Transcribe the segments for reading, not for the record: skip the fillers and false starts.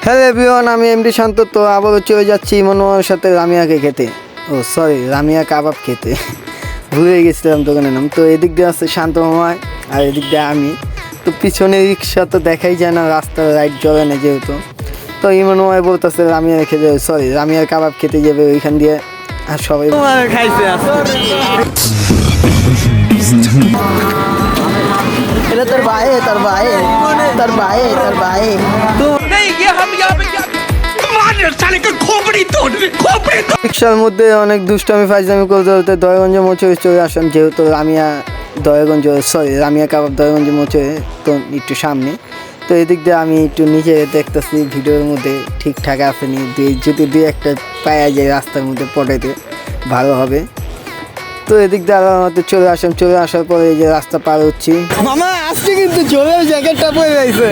Hello everyone, আমি MD শান্ত। তো আবারও চলে যাচ্ছি মনোয়ার সাথে রামিয়াকে খেতে। ও সরি, রামিয়া কাবাব খেতে ভুলে গেছিলাম দোকানের নাম। তো এদিক দিয়ে আসছে শান্ত মামা আর এদিক দিয়ে আমি। তো পিছনে রিক্সা তো দেখাই যায় না, রাস্তার লাইট জ্বলে না যেহেতু। তো ইমনওয়াই বলতেছে রামিয়া খেতে, সরি রামিয়ার কাবাব খেতে যাবে ওইখান দিয়ে। আর সবাই খাইছে এটা তোর ভাই, তোর ভাই, তোর ভাই, তোর ভাই। রিক্সার মধ্যে অনেক দুষ্টামি ফাইজলামি করতে করতে দয়াগঞ্জ মোচরে চলে আসলাম, যেহেতু রামিয়া দয়াগঞ্জ, সরি রামিয়া কাবাব দয়াগঞ্জ মোচরে তো একটু সামনে। তো এদিক দিয়ে আমি একটু নিচে দেখতেছি ভিডিওর মধ্যে ঠিকঠাক আসেনি, যদি দুই একটা পাওয়া যায় রাস্তার মধ্যে পটাইতে ভালো হবে। তো এদিক দিয়ে আমাদের চলে আসলাম, চলে আসার পরে এই যে রাস্তা পার হচ্ছি। মামা আসছে কিন্তু জোরের জ্যাকেটটা পরে যাইছে,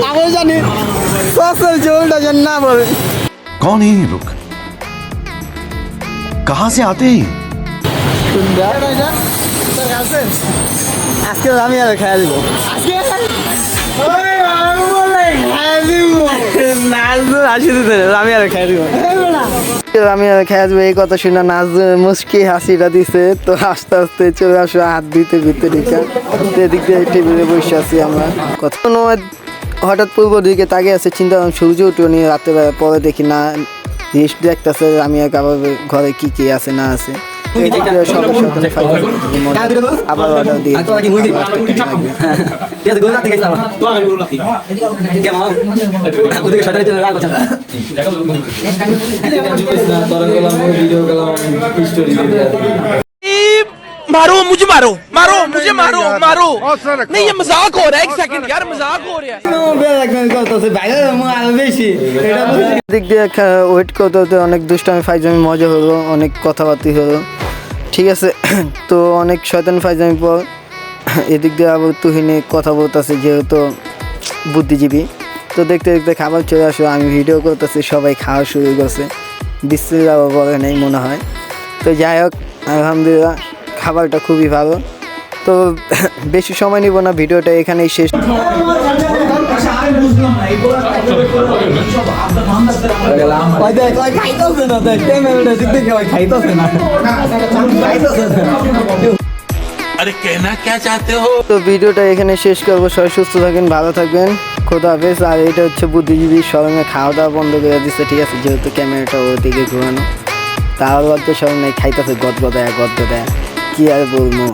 আমি জানি সসের জোরটা যেন না বলে। कौन है ये लोग? कहाँ से आते हैं? আজকে আমি আর খাইয়া দিব, আমি আর খাইয়া দিব। এই কথা শুনে নাচ মুস্কি হাসিটা দিছে। তো আস্তে আস্তে চলে আসো হাত দিতে ভিতরে, এদিক দিয়ে টেবিলে বসে আছি আমরা। কথা হঠাৎ পূর্ব দিকে তাকিয়ে আছে, চিন্তা সূর্য উঠে নিয়ে রাতের বেলা। পরে দেখি না রেস্ট দেখতেছে আমি আর কাবার ঘরে কি কি আছে না আছে। আবার অর্ডার দিয়ে मारो मुझे, मारो मारो मुझे, मारो मारो। नहीं ये मजाक हो रहा है, एक सेकंड यार, मजाक हो रहा है। দিক দিয়ে ওয়েট করতে হতে অনেক দুষ্টামি ফাইজামি মজা হলো, অনেক কথাবার্তা হলো, ঠিক আছে। তো অনেক শয়তান ফাইজামি পর এদিক দিয়ে আবার তুহিনে কথা বলতেছে, যেহেতু বুদ্ধিজীবী। তো দেখতে দেখতে খাবার চলে আসলো, আমি ভিডিও করতেছি, সবাই খাওয়া শুরু করছে, বিসমিল্লাহ বলে নেই মনে হয়। তো যাই হোক, আলহামদুলিল্লাহ খাবারটা খুবই ভালো। তো বেশি সময় নিব না, ভিডিওটা এখানেই শেষ। अरे कहना क्या चाहते हो? তো ভিডিওটা এখানে শেষ করবো। সবাই সুস্থ থাকেন, ভালো থাকবেন, খোদা হাফেজ। আর এটা হচ্ছে বুদ্ধিজীবী স্মরণে খাওয়া দাওয়া বন্ধ করে দিচ্ছে, ঠিক আছে, যেহেতু ক্যামেরাটা ওদিকে ঘুরানো। তাহলে সবাই খাইতেছে গদ গদায় কি আর বলবো।